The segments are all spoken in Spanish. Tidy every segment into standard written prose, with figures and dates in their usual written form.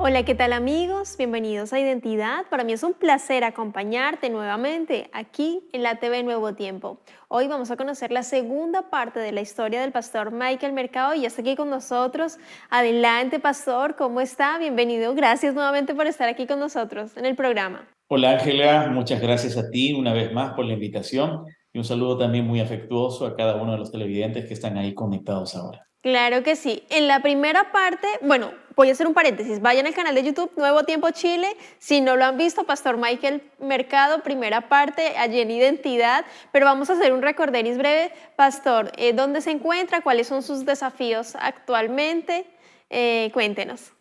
Hola, ¿qué tal amigos? Bienvenidos a Identidad. Para mí es un placer acompañarte nuevamente aquí en la TV Nuevo Tiempo. Hoy vamos a conocer la segunda parte de la historia del pastor Michael Mercado y ya está aquí con nosotros. Adelante, pastor, ¿cómo está? Bienvenido. Gracias nuevamente por estar aquí con nosotros en el programa. Hola Ángela, muchas gracias a ti una vez más por la invitación y un saludo también muy afectuoso a cada uno de los televidentes que están ahí conectados ahora. Claro que sí. En la primera parte, bueno, voy a hacer un paréntesis. Vayan al canal de YouTube Nuevo Tiempo Chile. Si no lo han visto, Pastor Michael Mercado, primera parte, allí en Identidad. Pero vamos a hacer un recorderis breve. Pastor, ¿dónde se encuentra? ¿Cuáles son sus desafíos actualmente? Cuéntenos.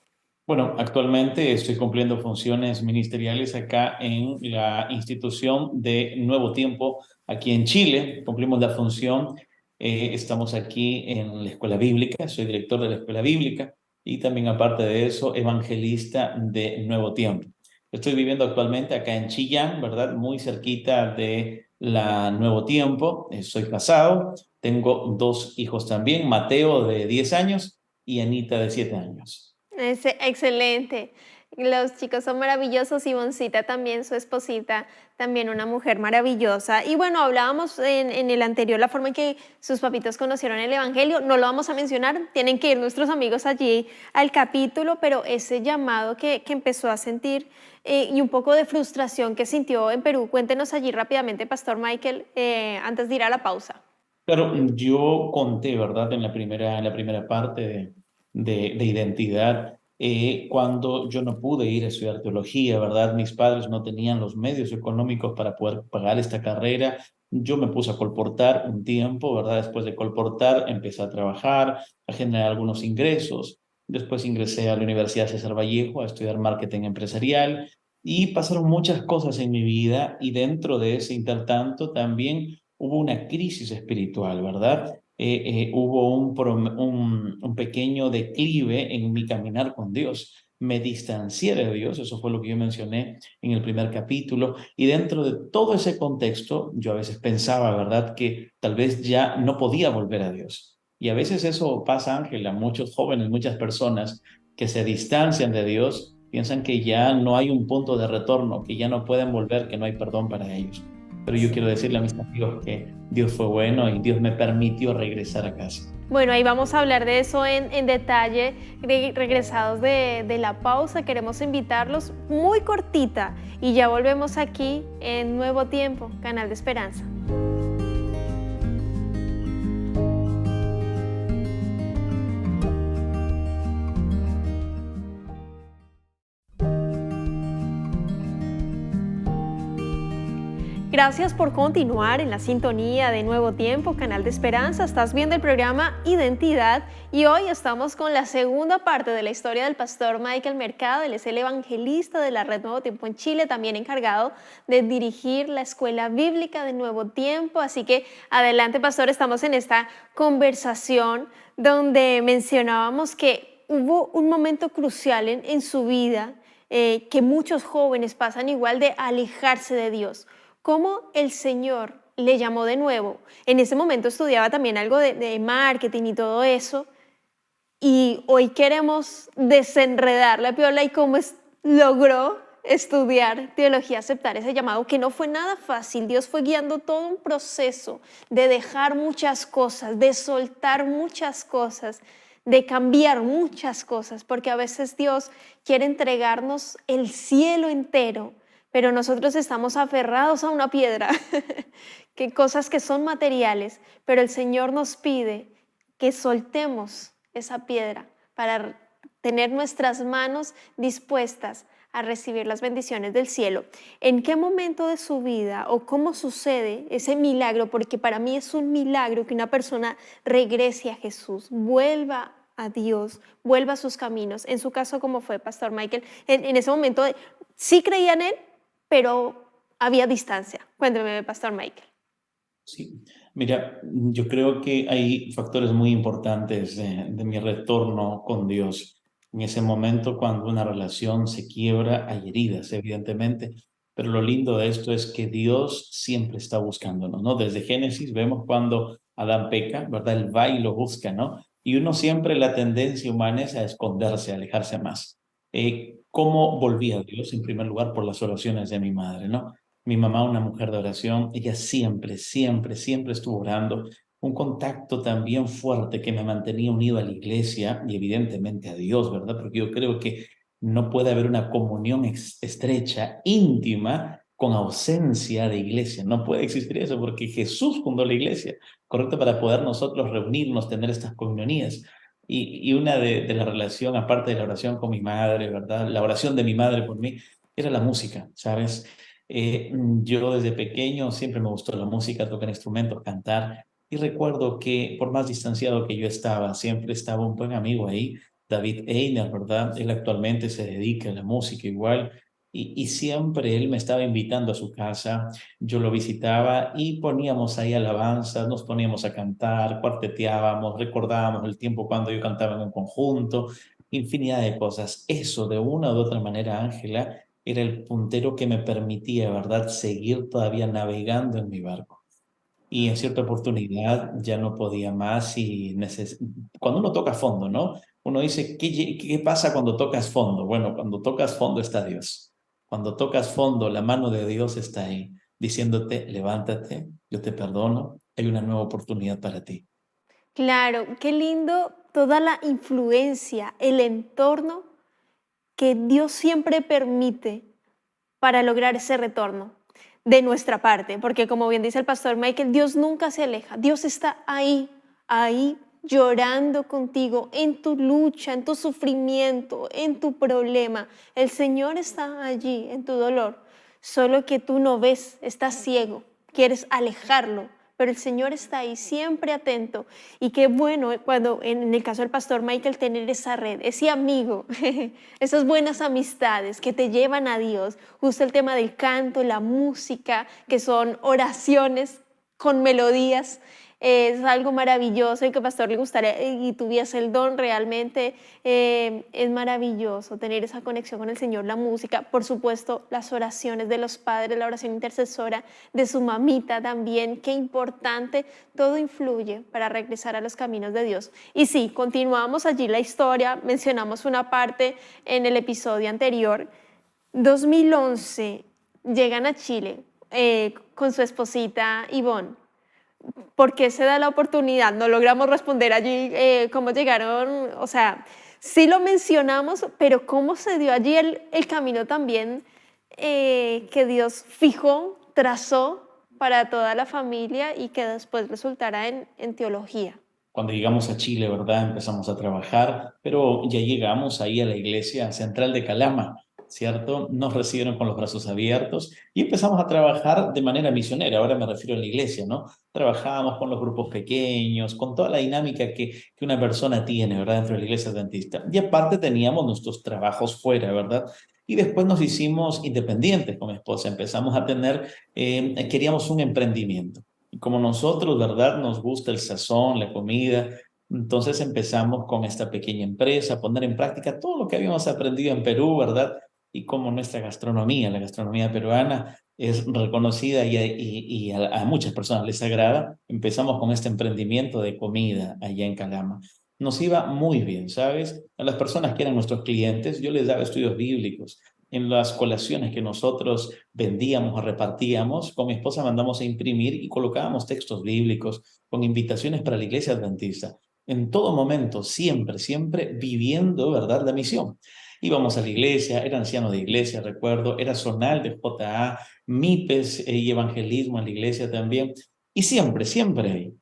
Bueno, actualmente estoy cumpliendo funciones ministeriales acá en la institución de Nuevo Tiempo, aquí en Chile. Cumplimos la función, estamos aquí en la escuela bíblica, soy director de la escuela bíblica y también aparte de eso, evangelista de Nuevo Tiempo. Estoy viviendo actualmente acá en Chillán, ¿verdad? Muy cerquita de la Nuevo Tiempo. Soy casado, tengo dos hijos también, Mateo de 10 años y Anita de 7 años. Excelente. Los chicos son maravillosos, Ivoncita también, su esposita, también una mujer maravillosa. Y bueno, hablábamos en el anterior la forma en que sus papitos conocieron el Evangelio. No lo vamos a mencionar, tienen que ir nuestros amigos allí al capítulo, pero ese llamado que empezó a sentir y un poco de frustración que sintió en Perú. Cuéntenos allí rápidamente, Pastor Michael, antes de ir a la pausa. Claro, yo conté, ¿verdad? En la primera parte de identidad, cuando yo no pude ir a estudiar teología, ¿verdad? Mis padres no tenían los medios económicos para poder pagar esta carrera. Yo me puse a colportar un tiempo, ¿verdad? Después de colportar, empecé a trabajar, a generar algunos ingresos. Después ingresé a la Universidad César Vallejo a estudiar marketing empresarial y pasaron muchas cosas en mi vida y dentro de ese intertanto también hubo una crisis espiritual, ¿verdad? Hubo un pequeño declive en mi caminar con Dios. Me distancié de Dios, eso fue lo que yo mencioné en el primer capítulo, y dentro de todo ese contexto, yo a veces pensaba, ¿verdad?, que tal vez ya no podía volver a Dios. Y a veces eso pasa, Ángela, muchos jóvenes, muchas personas que se distancian de Dios, piensan que ya no hay un punto de retorno, que ya no pueden volver, que no hay perdón para ellos. Pero yo quiero decirle a mis amigos que Dios fue bueno y Dios me permitió regresar a casa. Bueno, ahí vamos a hablar de eso en detalle. Regresados de la pausa, queremos invitarlos muy cortita y ya volvemos aquí en Nuevo Tiempo, Canal de Esperanza. Gracias por continuar en la sintonía de Nuevo Tiempo, Canal de Esperanza. Estás viendo el programa Identidad y hoy estamos con la segunda parte de la historia del pastor Michael Mercado. Él es el evangelista de la Red Nuevo Tiempo en Chile, también encargado de dirigir la Escuela Bíblica de Nuevo Tiempo. Así que adelante, pastor, estamos en esta conversación donde mencionábamos que hubo un momento crucial en su vida que muchos jóvenes pasan igual de alejarse de Dios. ¿Cómo el Señor le llamó de nuevo? En ese momento estudiaba también algo de marketing y todo eso. Y hoy queremos desenredar la piola y cómo logró estudiar teología, aceptar ese llamado, que no fue nada fácil. Dios fue guiando todo un proceso de dejar muchas cosas, de soltar muchas cosas, de cambiar muchas cosas, porque a veces Dios quiere entregarnos el cielo entero, pero nosotros estamos aferrados a una piedra, que cosas que son materiales, pero el Señor nos pide que soltemos esa piedra para tener nuestras manos dispuestas a recibir las bendiciones del cielo. ¿En qué momento de su vida o cómo sucede ese milagro? Porque para mí es un milagro que una persona regrese a Jesús, vuelva a Dios, vuelva a sus caminos. En su caso, ¿cómo fue, Pastor Michael? En ese momento sí creía en él, pero había distancia. Cuénteme, Pastor Michael. Sí, mira, yo creo que hay factores muy importantes de mi retorno con Dios. En ese momento, cuando una relación se quiebra, hay heridas, evidentemente, pero lo lindo de esto es que Dios siempre está buscándonos, ¿no? Desde Génesis vemos cuando Adán peca, ¿verdad? Él va y lo busca, ¿no? Y uno siempre la tendencia humana es a esconderse, a alejarse más. ¿Cómo volví a Dios? En primer lugar, por las oraciones de mi madre, ¿no? Mi mamá, una mujer de oración, ella siempre, siempre, siempre estuvo orando. Un contacto también fuerte que me mantenía unido a la iglesia y evidentemente a Dios, ¿verdad? Porque yo creo que no puede haber una comunión estrecha, íntima, con ausencia de iglesia. No puede existir eso porque Jesús fundó la iglesia, ¿correcto? Para poder nosotros reunirnos, tener estas comunionías. Y una de la relación, aparte de la oración con mi madre, ¿verdad? La oración de mi madre por mí, era la música, ¿sabes? Yo desde pequeño siempre me gustó la música, tocar instrumentos, cantar. Y recuerdo que por más distanciado que yo estaba, siempre estaba un buen amigo ahí, David Einer, ¿verdad? Él actualmente se dedica a la música igual. Y siempre él me estaba invitando a su casa, yo lo visitaba y poníamos ahí alabanzas, nos poníamos a cantar, cuarteteábamos, recordábamos el tiempo cuando yo cantaba en un conjunto, infinidad de cosas. Eso de una u otra manera, Ángela, era el puntero que me permitía, ¿verdad?, seguir todavía navegando en mi barco. Y en cierta oportunidad ya no podía más y cuando uno toca fondo, ¿no? Uno dice, ¿qué pasa cuando tocas fondo? Bueno, cuando tocas fondo está Dios. Cuando tocas fondo, la mano de Dios está ahí, diciéndote, levántate, yo te perdono, hay una nueva oportunidad para ti. Claro, qué lindo toda la influencia, el entorno que Dios siempre permite para lograr ese retorno de nuestra parte, porque como bien dice el pastor Michael, Dios nunca se aleja, Dios está ahí, ahí llorando contigo en tu lucha, en tu sufrimiento, en tu problema. El Señor está allí en tu dolor, solo que tú no ves, estás ciego, quieres alejarlo, pero el Señor está ahí siempre atento. Y qué bueno cuando en el caso del pastor Michael tener esa red, ese amigo, esas buenas amistades que te llevan a Dios. Justo el tema del canto, la música, que son oraciones con melodías, es algo maravilloso y que pastor le gustaría y tuviese el don realmente. Es maravilloso tener esa conexión con el Señor, la música, por supuesto las oraciones de los padres, la oración intercesora de su mamita también, qué importante, todo influye para regresar a los caminos de Dios. Y sí, continuamos allí la historia, mencionamos una parte en el episodio anterior. 2011 llegan a Chile con su esposita Ivonne. ¿Por qué se da la oportunidad? No logramos responder allí cómo llegaron, o sea, sí lo mencionamos, pero cómo se dio allí el camino también que Dios fijó, trazó para toda la familia y que después resultará en teología. Cuando llegamos a Chile, ¿verdad? Empezamos a trabajar, pero ya llegamos ahí a la iglesia central de Calama, ¿cierto? Nos recibieron con los brazos abiertos y empezamos a trabajar de manera misionera. Ahora me refiero a la iglesia, ¿no? Trabajábamos con los grupos pequeños, con toda la dinámica que una persona tiene, ¿verdad? Dentro de la iglesia adventista. Y aparte teníamos nuestros trabajos fuera, ¿verdad? Y después nos hicimos independientes con mi esposa. Empezamos a tener, queríamos un emprendimiento. Y como nosotros, ¿verdad? Nos gusta el sazón, la comida, entonces empezamos con esta pequeña empresa, a poner en práctica todo lo que habíamos aprendido en Perú, ¿verdad? Y como nuestra gastronomía, la gastronomía peruana, es reconocida y a muchas personas les agrada, empezamos con este emprendimiento de comida allá en Calama. Nos iba muy bien, ¿sabes? A las personas que eran nuestros clientes, yo les daba estudios bíblicos. En las colaciones que nosotros vendíamos o repartíamos, con mi esposa mandamos a imprimir y colocábamos textos bíblicos con invitaciones para la iglesia adventista. En todo momento, siempre, siempre viviendo, ¿verdad?, la misión. Íbamos a la iglesia, era anciano de iglesia, recuerdo, era zonal de JA, MIPES y evangelismo en la iglesia también. Y siempre, siempre ahí.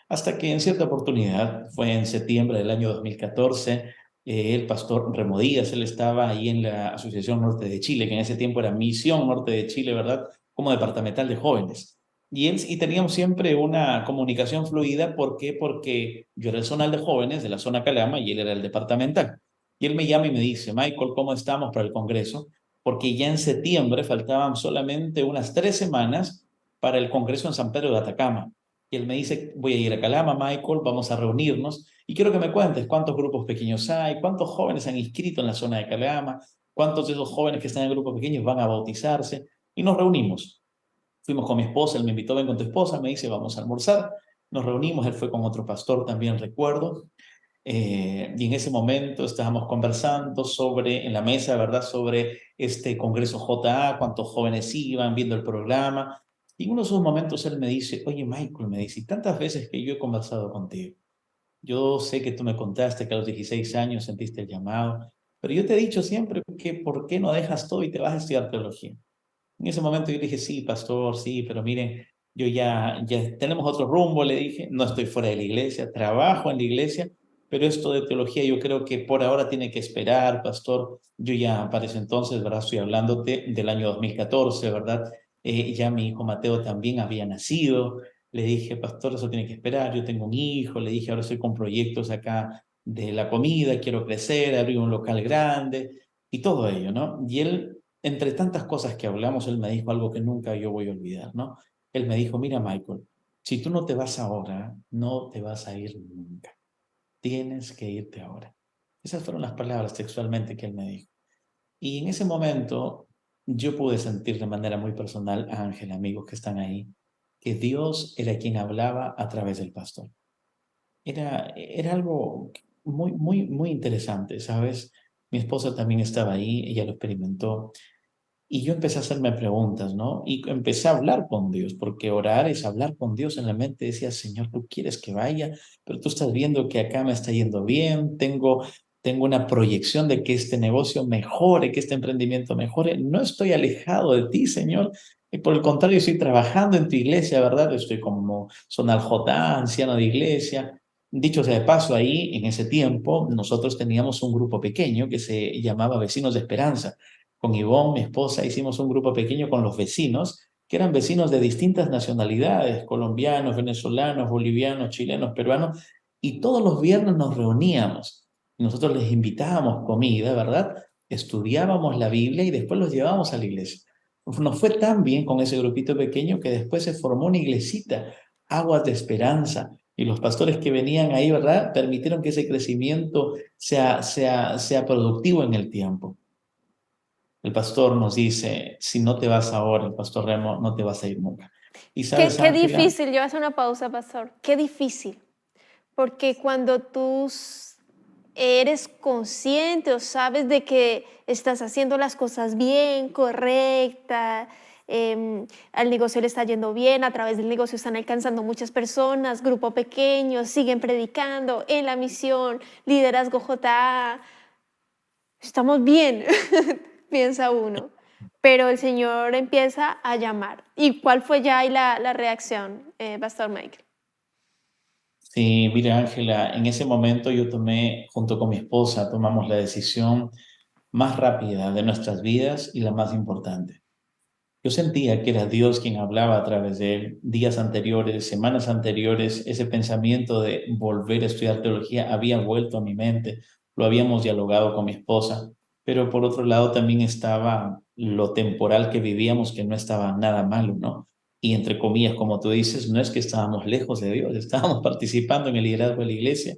Hasta que en cierta oportunidad, fue en septiembre del año 2014, el pastor Remo Díaz, él estaba ahí en la Asociación Norte de Chile, que en ese tiempo era Misión Norte de Chile, ¿verdad? Como departamental de jóvenes. Y teníamos siempre una comunicación fluida. ¿Por qué? Porque yo era el zonal de jóvenes de la zona Calama y él era el departamental. Y él me llama y me dice, Michael, ¿cómo estamos para el Congreso? Porque ya en septiembre faltaban solamente unas 3 semanas para el Congreso en San Pedro de Atacama. Y él me dice, voy a ir a Calama, Michael, vamos a reunirnos y quiero que me cuentes cuántos grupos pequeños hay, cuántos jóvenes han inscrito en la zona de Calama, cuántos de esos jóvenes que están en grupos pequeños van a bautizarse. Y nos reunimos. Fuimos con mi esposa, él me invitó, ven con tu esposa, me dice, vamos a almorzar. Nos reunimos, él fue con otro pastor también, recuerdo. Y en ese momento estábamos conversando en la mesa, ¿verdad? Sobre este Congreso JA, cuántos jóvenes iban viendo el programa. Y en uno de esos momentos él me dice, oye Michael, me dice, y tantas veces que yo he conversado contigo. Yo sé que tú me contaste que a los 16 años sentiste el llamado, pero yo te he dicho siempre que ¿por qué no dejas todo y te vas a estudiar teología? En ese momento yo dije, sí, pastor, sí, pero miren, yo ya tenemos otro rumbo, le dije, no estoy fuera de la iglesia, trabajo en la iglesia, pero esto de teología yo creo que por ahora tiene que esperar, pastor. Yo ya para ese entonces, ¿verdad? Estoy hablándote del año 2014, ¿verdad? Ya mi hijo Mateo también había nacido. Le dije, pastor, eso tiene que esperar, yo tengo un hijo, le dije, ahora estoy con proyectos acá de la comida, quiero crecer, abrir un local grande y todo ello, ¿no? Y él entre tantas cosas que hablamos, él me dijo algo que nunca yo voy a olvidar, ¿no? Él me dijo, mira, Michael, si tú no te vas ahora, no te vas a ir nunca. Tienes que irte ahora. Esas fueron las palabras textualmente que él me dijo. Y en ese momento yo pude sentir de manera muy personal, Ángel, amigos que están ahí, que Dios era quien hablaba a través del pastor. Era algo muy interesante, ¿sabes? Mi esposa también estaba ahí, ella lo experimentó. Y yo empecé a hacerme preguntas, ¿no? Y empecé a hablar con Dios, porque orar es hablar con Dios en la mente. Decía, Señor, tú quieres que vaya, pero tú estás viendo que acá me está yendo bien, tengo una proyección de que este negocio mejore, que este emprendimiento mejore. No estoy alejado de ti, Señor. Y por el contrario, estoy trabajando en tu iglesia, ¿verdad? Estoy como zonal J, anciano de iglesia. Dicho sea de paso, ahí en ese tiempo nosotros teníamos un grupo pequeño que se llamaba Vecinos de Esperanza. Con Ivonne, mi esposa, hicimos un grupo pequeño con los vecinos, que eran vecinos de distintas nacionalidades, colombianos, venezolanos, bolivianos, chilenos, peruanos, y todos los viernes nos reuníamos. Nosotros les invitábamos comida, ¿verdad? Estudiábamos la Biblia y después los llevábamos a la iglesia. Nos fue tan bien con ese grupito pequeño que después se formó una iglesita, Aguas de Esperanza, y los pastores que venían ahí, ¿verdad? Permitieron que ese crecimiento sea productivo en el tiempo. El pastor nos dice, si no te vas ahora, el pastor Remo, no te vas a ir nunca. Y Qué, sabes, qué Ángela, difícil, yo voy a hacer una pausa, pastor. Qué difícil, porque cuando tú eres consciente o sabes de que estás haciendo las cosas bien, correcta, al negocio le está yendo bien, a través del negocio están alcanzando muchas personas, grupo pequeño, siguen predicando en la misión, liderazgo JA, estamos bien, piensa uno. Pero el Señor empieza a llamar. ¿Y cuál fue ya ahí la reacción, Pastor Michael? sí, mira, Ángela, en ese momento yo tomé, junto con mi esposa, tomamos la decisión más rápida de nuestras vidas y la más importante. Yo sentía que era Dios quien hablaba a través de él. Días anteriores, semanas anteriores, ese pensamiento de volver a estudiar teología había vuelto a mi mente. Lo habíamos dialogado con mi esposa, pero por otro lado también estaba lo temporal que vivíamos, que no estaba nada malo, ¿no? Y entre comillas, como tú dices, no es que estábamos lejos de Dios, estábamos participando en el liderazgo de la iglesia,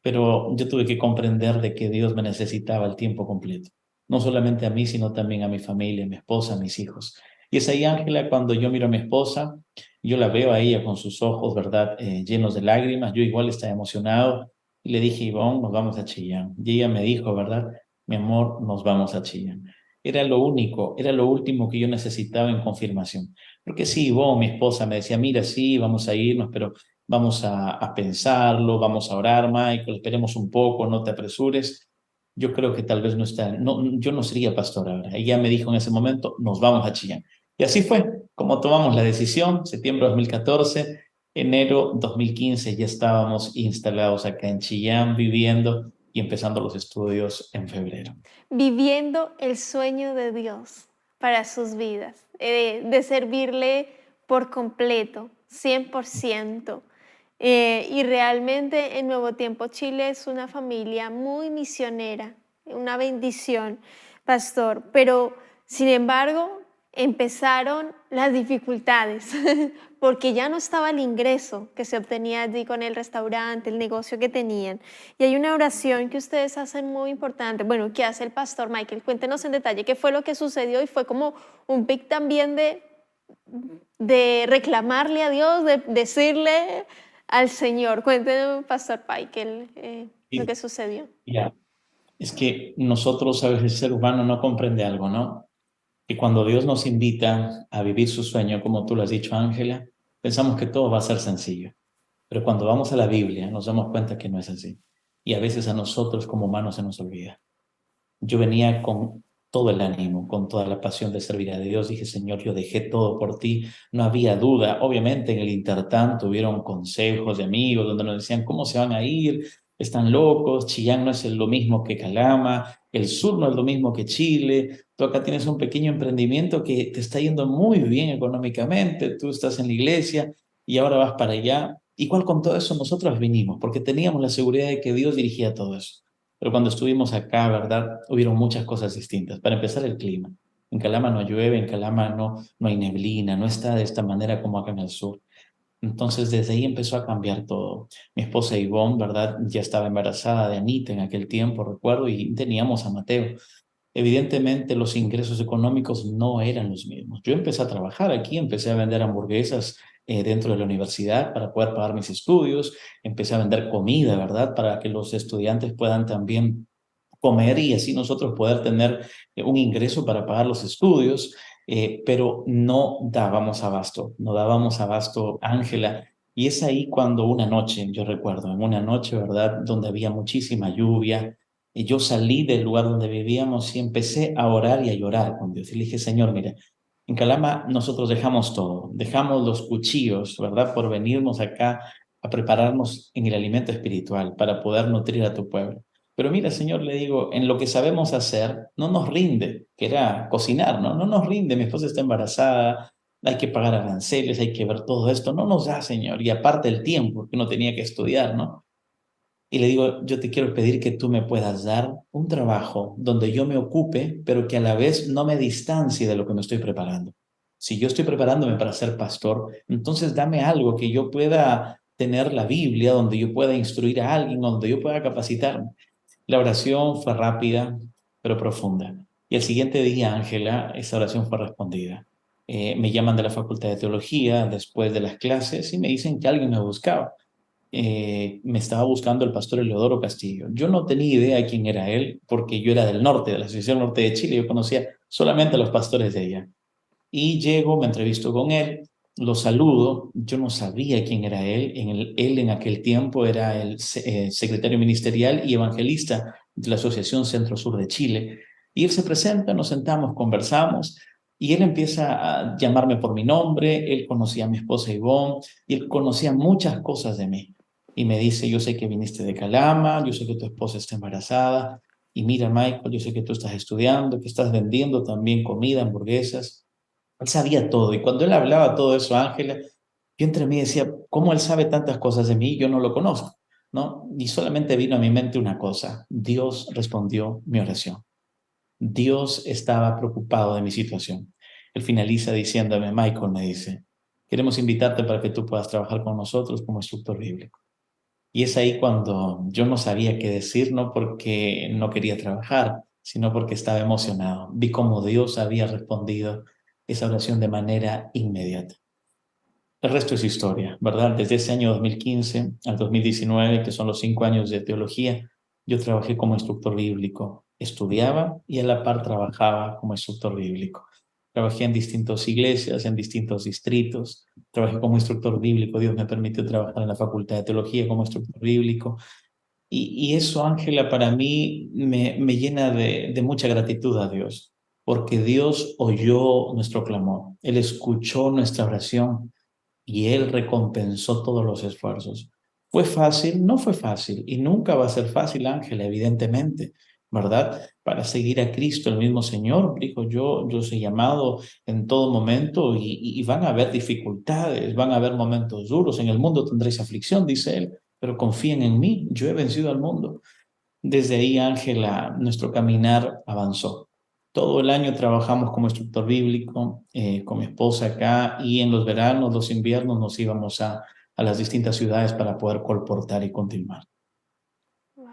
pero yo tuve que comprender de que Dios me necesitaba el tiempo completo, no solamente a mí, sino también a mi familia, a mi esposa, a mis hijos. Y es ahí, Ángela, cuando yo miro a mi esposa, yo la veo a ella con sus ojos, ¿verdad? Llenos de lágrimas, yo igual estaba emocionado y le dije, Ivonne, nos vamos a Chillán. Y ella me dijo, ¿verdad? Mi amor, nos vamos a Chillán. Era lo único, era lo último que yo necesitaba en confirmación. Porque sí, Ivonne, mi esposa, me decía, mira, sí, vamos a irnos, pero vamos a pensarlo, vamos a orar, Michael, esperemos un poco, no te apresures. Yo creo que tal vez no está, no, yo no sería pastor ahora. Ella me dijo en ese momento, nos vamos a Chillán. Y así fue, como tomamos la decisión, septiembre de 2014, enero 2015 ya estábamos instalados acá en Chillán, viviendo y empezando los estudios en febrero. Viviendo el sueño de Dios para sus vidas, de servirle por completo, 100%. Y realmente en Nuevo Tiempo Chile es una familia muy misionera, una bendición, pastor. Pero, sin embargo, empezaron las dificultades, porque ya no estaba el ingreso que se obtenía allí con el restaurante, el negocio que tenían. Y hay una oración que ustedes hacen muy importante, bueno, que hace el pastor Michael. Cuéntenos en detalle qué fue lo que sucedió y fue como un pic también de reclamarle a Dios, de decirle al Señor. Cuéntenos, pastor Michael. lo Y que sucedió. ya, es que nosotros, a veces, el ser humano no comprende algo, ¿no? Que cuando Dios nos invita a vivir su sueño, como tú lo has dicho, Ángela, pensamos que todo va a ser sencillo. Pero cuando vamos a la Biblia, nos damos cuenta que no es así. Y a veces a nosotros como humanos se nos olvida. Yo venía con todo el ánimo, con toda la pasión de servir a Dios. Dije, Señor, yo dejé todo por ti. No había duda. Obviamente en el intertanto hubieron consejos de amigos donde nos decían, ¿cómo se van a ir? Están locos. Chillán no es lo mismo que Calama. El sur no es lo mismo que Chile. Tú acá tienes un pequeño emprendimiento que te está yendo muy bien económicamente. Tú estás en la iglesia y ahora vas para allá. Igual con todo eso nosotros vinimos porque teníamos la seguridad de que Dios dirigía todo eso. Pero cuando estuvimos acá, ¿verdad? Hubieron muchas cosas distintas. Para empezar, el clima. En Calama no llueve, en Calama no hay neblina, no está de esta manera como acá en el sur. Entonces, desde ahí empezó a cambiar todo. Mi esposa Ivonne, ¿verdad? Ya estaba embarazada de Anita en aquel tiempo, recuerdo, y teníamos a Mateo. Evidentemente, los ingresos económicos no eran los mismos. Yo empecé a trabajar aquí, empecé a vender hamburguesas dentro de la universidad para poder pagar mis estudios, empecé a vender comida, ¿verdad? Para que los estudiantes puedan también comer y así nosotros poder tener un ingreso para pagar los estudios, pero no dábamos abasto, no dábamos abasto, Ángela. Y es ahí cuando una noche, yo recuerdo, en una noche, ¿verdad?, donde había muchísima lluvia, y yo salí del lugar donde vivíamos y empecé a orar y a llorar con Dios. Y le dije, Señor, mira, en Calama nosotros dejamos todo, dejamos los cuchillos, ¿verdad?, por venirnos acá a prepararnos en el alimento espiritual para poder nutrir a tu pueblo. Pero mira, Señor, le digo, en lo que sabemos hacer, no nos rinde, que era cocinar, ¿no? No nos rinde, mi esposa está embarazada, hay que pagar aranceles, hay que ver todo esto, no nos da, Señor, y aparte el tiempo que uno tenía que estudiar, ¿no? Y le digo, yo te quiero pedir que tú me puedas dar un trabajo donde yo me ocupe, pero que a la vez no me distancie de lo que me estoy preparando. Si yo estoy preparándome para ser pastor, entonces dame algo que yo pueda tener la Biblia, donde yo pueda instruir a alguien, donde yo pueda capacitarme. La oración fue rápida, pero profunda. Y el siguiente día, Ángela, esa oración fue respondida. Me llaman de la Facultad de Teología después de las clases y me dicen que alguien me buscaba. Me estaba buscando el pastor Eleodoro Castillo. Yo no tenía idea quién era él porque yo era del norte, de la Asociación Norte de Chile. Yo conocía solamente a los pastores de allá. Y llego, me entrevisto con él, lo saludo, yo no sabía quién era él, él en aquel tiempo era el secretario ministerial y evangelista de la Asociación Centro Sur de Chile, y él se presenta, nos sentamos, conversamos, y él empieza a llamarme por mi nombre, él conocía a mi esposa Ivonne, y él conocía muchas cosas de mí, y me dice, yo sé que viniste de Calama, yo sé que tu esposa está embarazada, y mira, Michael, yo sé que tú estás estudiando, que estás vendiendo también comida, hamburguesas. Él sabía todo. Y cuando él hablaba todo eso, Ángela, yo entre mí decía, ¿cómo él sabe tantas cosas de mí y yo no lo conozco? ¿No? Y solamente vino a mi mente una cosa. Dios respondió mi oración. Dios estaba preocupado de mi situación. Él finaliza diciéndome, Michael, me dice, queremos invitarte para que tú puedas trabajar con nosotros como instructor bíblico. Y es ahí cuando yo no sabía qué decir, no porque no quería trabajar, sino porque estaba emocionado. Vi cómo Dios había respondido esa oración de manera inmediata. El resto es historia, ¿verdad? Desde ese año 2015 al 2019, que son los 5 años de teología, yo trabajé como instructor bíblico. Estudiaba y a la par trabajaba como instructor bíblico. Trabajé en distintas iglesias, en distintos distritos. Trabajé como instructor bíblico. Dios me permitió trabajar en la Facultad de Teología como instructor bíblico. Y eso, Ángela, para mí me llena de mucha gratitud a Dios, porque Dios oyó nuestro clamor. Él escuchó nuestra oración y Él recompensó todos los esfuerzos. ¿Fue fácil? No fue fácil y nunca va a ser fácil, Ángela, evidentemente, ¿verdad? Para seguir a Cristo, el mismo Señor dijo, yo soy llamado en todo momento y van a haber dificultades, van a haber momentos duros, en el mundo tendréis aflicción, dice Él, pero confíen en mí, yo he vencido al mundo. Desde ahí, Ángela, nuestro caminar avanzó. Todo el año trabajamos como instructor bíblico, con mi esposa acá, y en los veranos, los inviernos, nos íbamos a las distintas ciudades para poder colportar y continuar. Wow.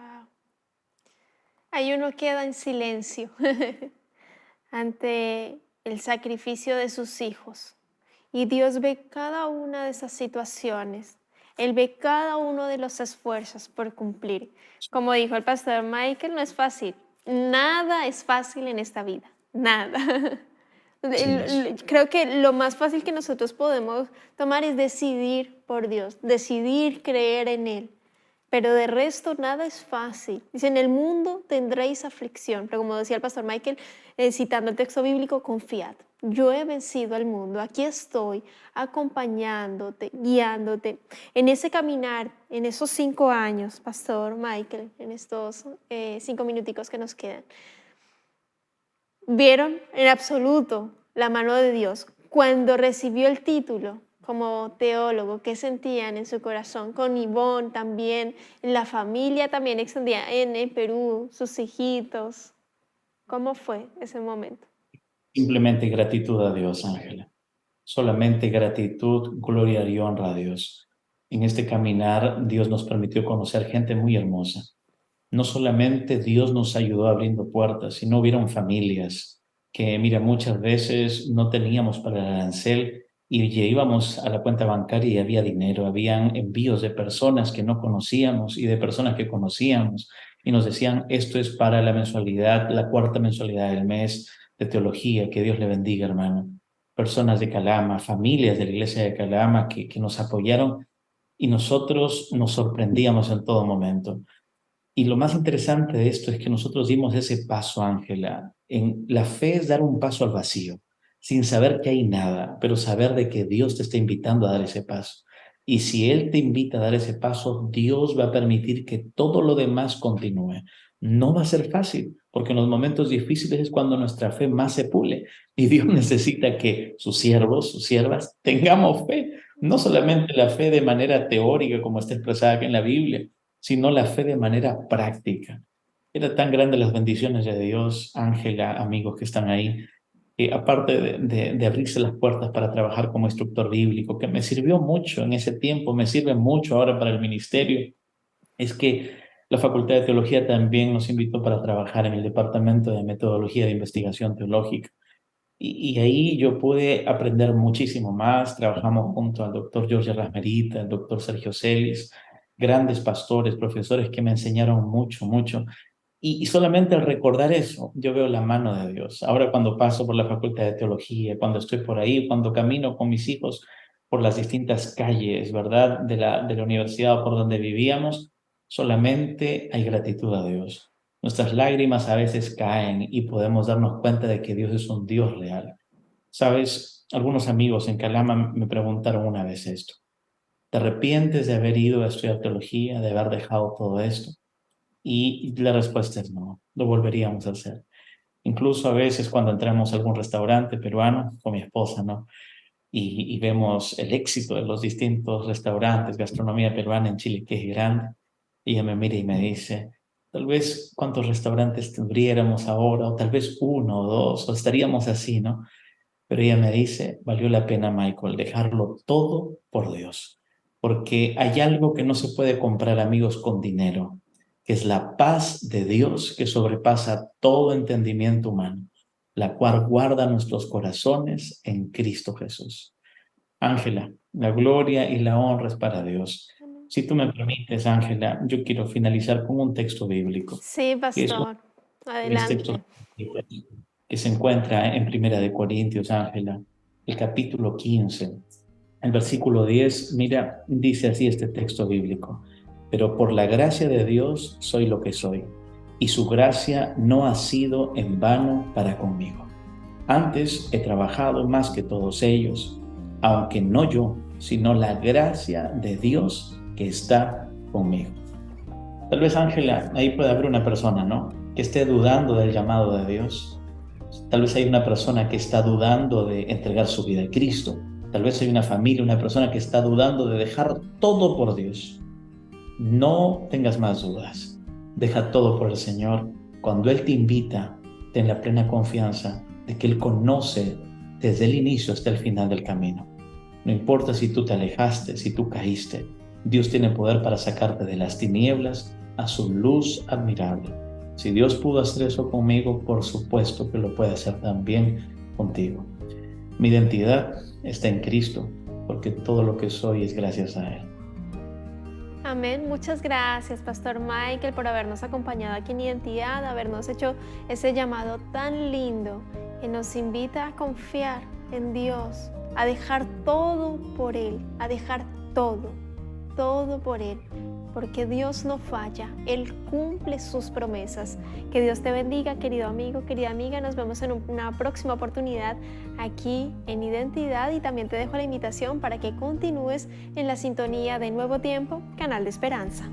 Ahí uno queda en silencio ante el sacrificio de sus hijos. Y Dios ve cada una de esas situaciones. Él ve cada uno de los esfuerzos por cumplir. Como dijo el pastor Michael, no es fácil. Nada es fácil en esta vida. Nada. Así es. Creo que lo más fácil que nosotros podemos tomar es decidir por Dios, decidir creer en Él. Pero de resto nada es fácil. Dice, en el mundo tendréis aflicción, pero como decía el pastor Michael, citando el texto bíblico, confiad. Yo he vencido al mundo, aquí estoy acompañándote, guiándote. En ese caminar, en esos 5 años, pastor Michael, en estos 5 minuticos que nos quedan, ¿vieron en absoluto la mano de Dios? Cuando recibió el título como teólogo, ¿qué sentían en su corazón? Con Ivonne también, la familia también extendía en Perú, sus hijitos. ¿Cómo fue ese momento? Simplemente gratitud a Dios, Ángela. Solamente gratitud, gloria y honra a Dios. En este caminar, Dios nos permitió conocer gente muy hermosa. No solamente Dios nos ayudó abriendo puertas, sino hubieron familias que, mira, muchas veces no teníamos para el arancel y ya íbamos a la cuenta bancaria y había dinero, habían envíos de personas que no conocíamos y de personas que conocíamos y nos decían, esto es para la mensualidad, la 4ª mensualidad del mes de teología, que Dios le bendiga, hermano. Personas de Calama, familias de la iglesia de Calama que nos apoyaron y nosotros nos sorprendíamos en todo momento. Y lo más interesante de esto es que nosotros dimos ese paso, Ángela. En la fe es dar un paso al vacío, sin saber que hay nada, pero saber de que Dios te está invitando a dar ese paso. Y si Él te invita a dar ese paso, Dios va a permitir que todo lo demás continúe. No va a ser fácil, porque en los momentos difíciles es cuando nuestra fe más se pule. Y Dios necesita que sus siervos, sus siervas, tengamos fe. No solamente la fe de manera teórica, como está expresada aquí en la Biblia, sino la fe de manera práctica. Era tan grande las bendiciones de Dios, Ángela, amigos que están ahí, aparte de abrirse las puertas para trabajar como instructor bíblico, que me sirvió mucho en ese tiempo, me sirve mucho ahora para el ministerio, es que la Facultad de Teología también nos invitó para trabajar en el Departamento de Metodología de Investigación Teológica. Y ahí yo pude aprender muchísimo más. Trabajamos junto al doctor Jorge Rasmerita, al doctor Sergio Celis, grandes pastores, profesores que me enseñaron mucho, mucho. Y solamente al recordar eso, yo veo la mano de Dios. Ahora cuando paso por la Facultad de Teología, cuando estoy por ahí, cuando camino con mis hijos por las distintas calles, ¿verdad? De la universidad por donde vivíamos, solamente hay gratitud a Dios. Nuestras lágrimas a veces caen y podemos darnos cuenta de que Dios es un Dios real. Sabes, algunos amigos en Calama me preguntaron una vez esto. ¿Te arrepientes de haber ido a estudiar teología, de haber dejado todo esto? Y la respuesta es no, lo volveríamos a hacer. Incluso a veces cuando entramos a algún restaurante peruano con mi esposa, ¿no? Y vemos el éxito de los distintos restaurantes, gastronomía peruana en Chile, que es grande. Y ella me mira y me dice, tal vez cuántos restaurantes tendríamos ahora, o tal vez 1 o 2, o estaríamos así, ¿no? Pero ella me dice, valió la pena, Michael, dejarlo todo por Dios. Porque hay algo que no se puede comprar, amigos, con dinero, que es la paz de Dios que sobrepasa todo entendimiento humano, la cual guarda nuestros corazones en Cristo Jesús. Ángela, la gloria y la honra es para Dios. Si tú me permites, Ángela, yo quiero finalizar con un texto bíblico, Sí, que es pastor, el texto adelante. que se encuentra en Primera de Corintios, Ángela, el capítulo 15, el versículo 10, mira, dice así este texto bíblico, pero por la gracia de Dios soy lo que soy, y su gracia no ha sido en vano para conmigo. Antes he trabajado más que todos ellos, aunque no yo, sino la gracia de Dios que está conmigo. Tal vez, Ángela, ahí puede haber una persona, ¿no?, que esté dudando del llamado de Dios. Tal vez hay una persona que está dudando de entregar su vida a Cristo. Tal vez hay una familia, una persona que está dudando de dejar todo por Dios. No tengas más dudas. Deja todo por el Señor. Cuando Él te invita, ten la plena confianza de que Él conoce desde el inicio hasta el final del camino. No importa si tú te alejaste, si tú caíste, Dios tiene poder para sacarte de las tinieblas a su luz admirable. Si Dios pudo hacer eso conmigo, por supuesto que lo puede hacer también contigo. Mi identidad está en Cristo, porque todo lo que soy es gracias a Él. Amén. Muchas gracias, Pastor Michael, por habernos acompañado aquí en Identidad, habernos hecho ese llamado tan lindo que nos invita a confiar en Dios, a dejar todo por Él, a dejar todo por Él, porque Dios no falla, Él cumple sus promesas. Que Dios te bendiga, querido amigo, querida amiga. Nos vemos en una próxima oportunidad aquí en Identidad, y también te dejo la invitación para que continúes en la sintonía de Nuevo Tiempo, Canal de Esperanza.